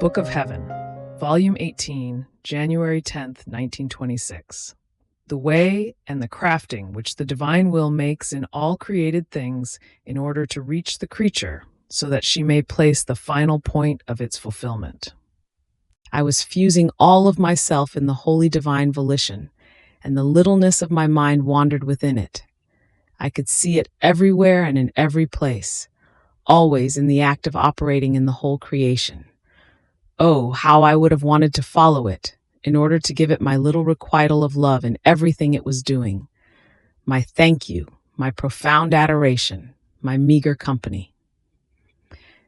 Book of Heaven, Volume 18, January 10th, 1926. The way and the crafting which the divine will makes in all created things in order to reach the creature, so that she may place the final point of its fulfillment. I was fusing all of myself in the holy divine volition, and the littleness of my mind wandered within it. I could see it everywhere and in every place, always in the act of operating in the whole creation. Oh, how I would have wanted to follow it, in order to give it my little requital of love in everything it was doing. My thank you, my profound adoration, my meager company.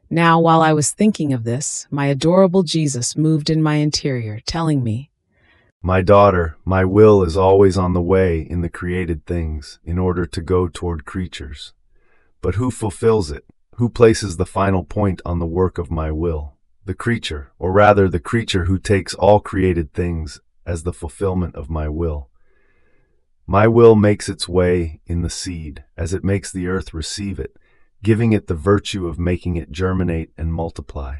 Now, while I was thinking of this, my adorable Jesus moved in my interior, telling me, "My daughter, my will is always on the way in the created things, in order to go toward creatures. But who fulfills it? Who places the final point on the work of my will? The creature, or rather the creature who takes all created things as the fulfillment of my will. My will makes its way in the seed, as it makes the earth receive it, giving it the virtue of making it germinate and multiply.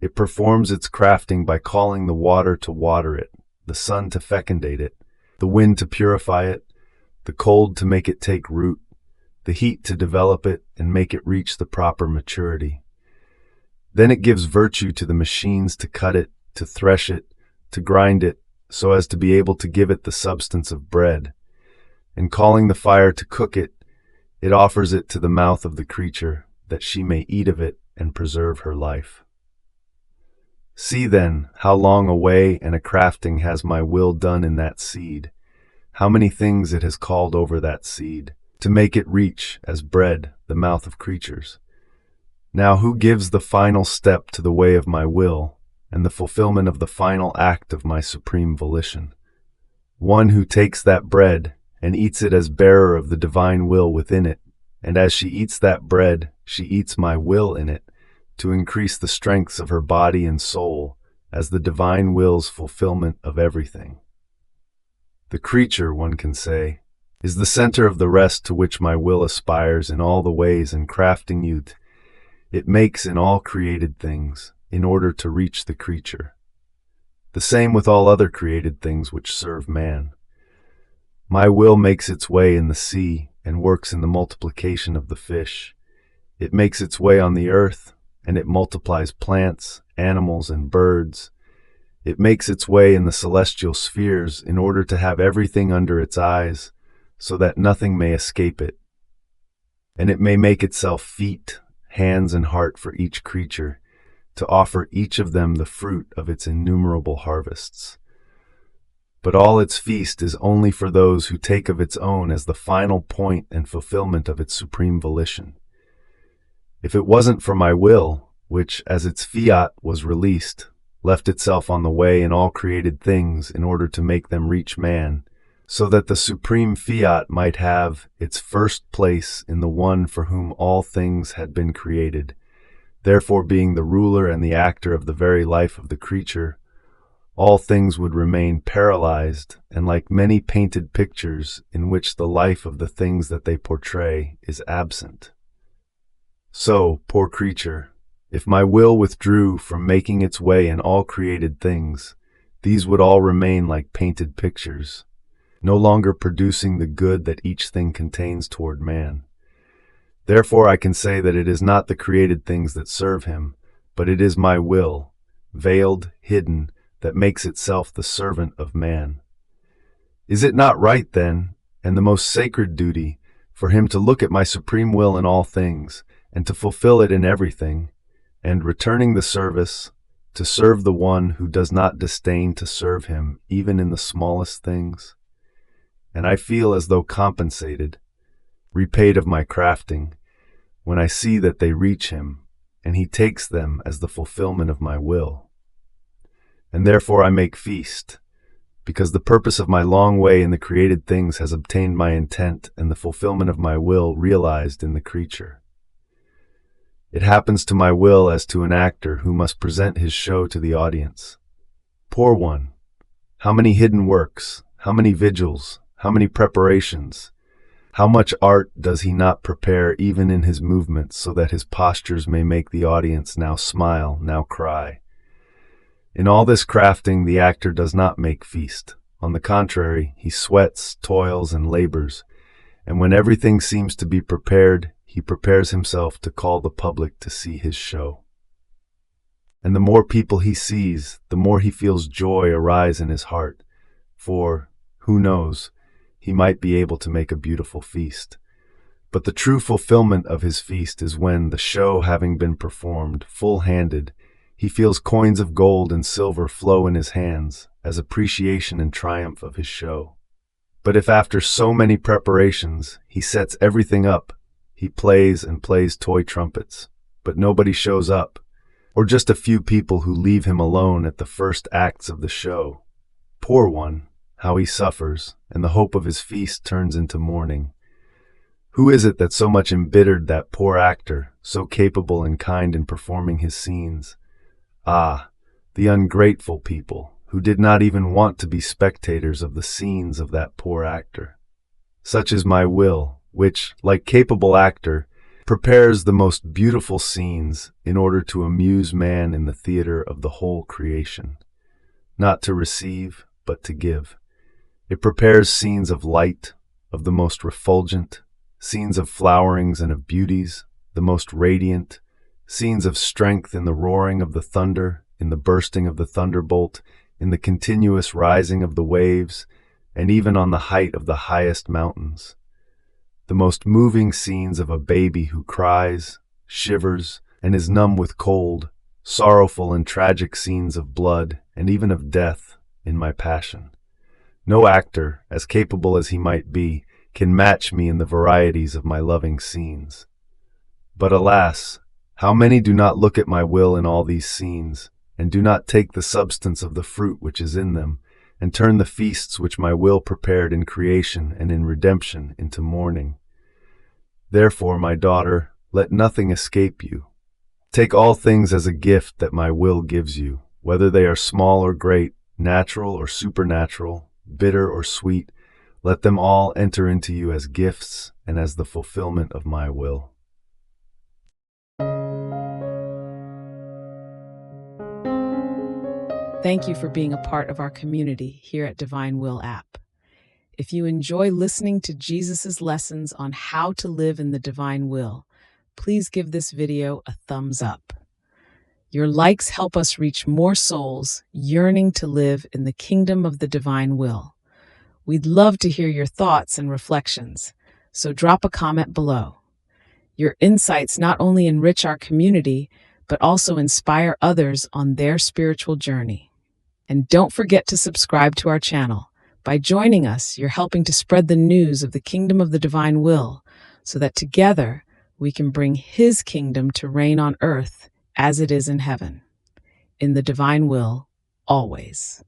It performs its crafting by calling the water to water it, the sun to fecundate it, the wind to purify it, the cold to make it take root, the heat to develop it and make it reach the proper maturity. Then it gives virtue to the machines to cut it, to thresh it, to grind it, so as to be able to give it the substance of bread. And calling the fire to cook it, it offers it to the mouth of the creature, that she may eat of it and preserve her life. See then, how long a way and a crafting has my will done in that seed, how many things it has called over that seed, to make it reach, as bread, the mouth of creatures. Now who gives the final step to the way of my will, and the fulfillment of the final act of my supreme volition? One who takes that bread, and eats it as bearer of the divine will within it, and as she eats that bread, she eats my will in it, to increase the strengths of her body and soul, as the divine will's fulfillment of everything. The creature, one can say, is the center of the rest to which my will aspires in all the ways and crafting youth it makes in all created things, in order to reach the creature. The same with all other created things which serve man. My will makes its way in the sea and works in the multiplication of the fish. It makes its way on the earth, and it multiplies plants, animals, and birds. It makes its way in the celestial spheres in order to have everything under its eyes, so that nothing may escape it. And it may make itself feet, hands, and heart for each creature, to offer each of them the fruit of its innumerable harvests. But all its feast is only for those who take of its own as the final point and fulfillment of its supreme volition. If it wasn't for my will, which, as its fiat was released, left itself on the way in all created things in order to make them reach man, so that the supreme fiat might have its first place in the one for whom all things had been created, therefore being the ruler and the actor of the very life of the creature, all things would remain paralyzed and like many painted pictures in which the life of the things that they portray is absent. So, poor creature, if my will withdrew from making its way in all created things, these would all remain like painted pictures, no longer producing the good that each thing contains toward man. Therefore I can say that it is not the created things that serve him, but it is my will, veiled, hidden, that makes itself the servant of man. Is it not right, then, and the most sacred duty, for him to look at my supreme will in all things, and to fulfill it in everything, and, returning the service, to serve the one who does not disdain to serve him even in the smallest things? And I feel as though compensated, repaid of my crafting, when I see that they reach him, and he takes them as the fulfillment of my will. And therefore I make feast, because the purpose of my long way in the created things has obtained my intent and the fulfillment of my will realized in the creature. It happens to my will as to an actor who must present his show to the audience. Poor one! How many hidden works, how many vigils, how many preparations, how much art does he not prepare even in his movements so that his postures may make the audience now smile, now cry. In all this crafting, the actor does not make feast. On the contrary, he sweats, toils, and labors, and when everything seems to be prepared, he prepares himself to call the public to see his show. And the more people he sees, the more he feels joy arise in his heart, for, who knows, he might be able to make a beautiful feast. But the true fulfillment of his feast is when, the show having been performed, full-handed, he feels coins of gold and silver flow in his hands, as appreciation and triumph of his show. But if after so many preparations, he sets everything up, he plays and plays toy trumpets, but nobody shows up, or just a few people who leave him alone at the first acts of the show. Poor one, how he suffers, and the hope of his feast turns into mourning. Who is it that so much embittered that poor actor, so capable and kind in performing his scenes? Ah, the ungrateful people, who did not even want to be spectators of the scenes of that poor actor. Such is my will, which, like capable actor, prepares the most beautiful scenes in order to amuse man in the theater of the whole creation. Not to receive, but to give. It prepares scenes of light, of the most refulgent, scenes of flowerings and of beauties, the most radiant, scenes of strength in the roaring of the thunder, in the bursting of the thunderbolt, in the continuous rising of the waves, and even on the height of the highest mountains. The most moving scenes of a baby who cries, shivers, and is numb with cold, sorrowful and tragic scenes of blood, and even of death, in my passion. No actor, as capable as he might be, can match me in the varieties of my loving scenes. But alas, how many do not look at my will in all these scenes, and do not take the substance of the fruit which is in them, and turn the feasts which my will prepared in creation and in redemption into mourning. Therefore, my daughter, let nothing escape you. Take all things as a gift that my will gives you, whether they are small or great, natural or supernatural, bitter or sweet. Let them all enter into you as gifts and as the fulfillment of my will. Thank you for being a part of our community here at Divine Will app. If you enjoy listening to Jesus' lessons on how to live in the divine will, please give this video a thumbs up. Your likes help us reach more souls yearning to live in the kingdom of the divine will. We'd love to hear your thoughts and reflections, so drop a comment below. Your insights not only enrich our community, but also inspire others on their spiritual journey. And don't forget to subscribe to our channel. By joining us, you're helping to spread the news of the kingdom of the divine will, so that together we can bring His kingdom to reign on earth as it is in heaven. In the divine will, always.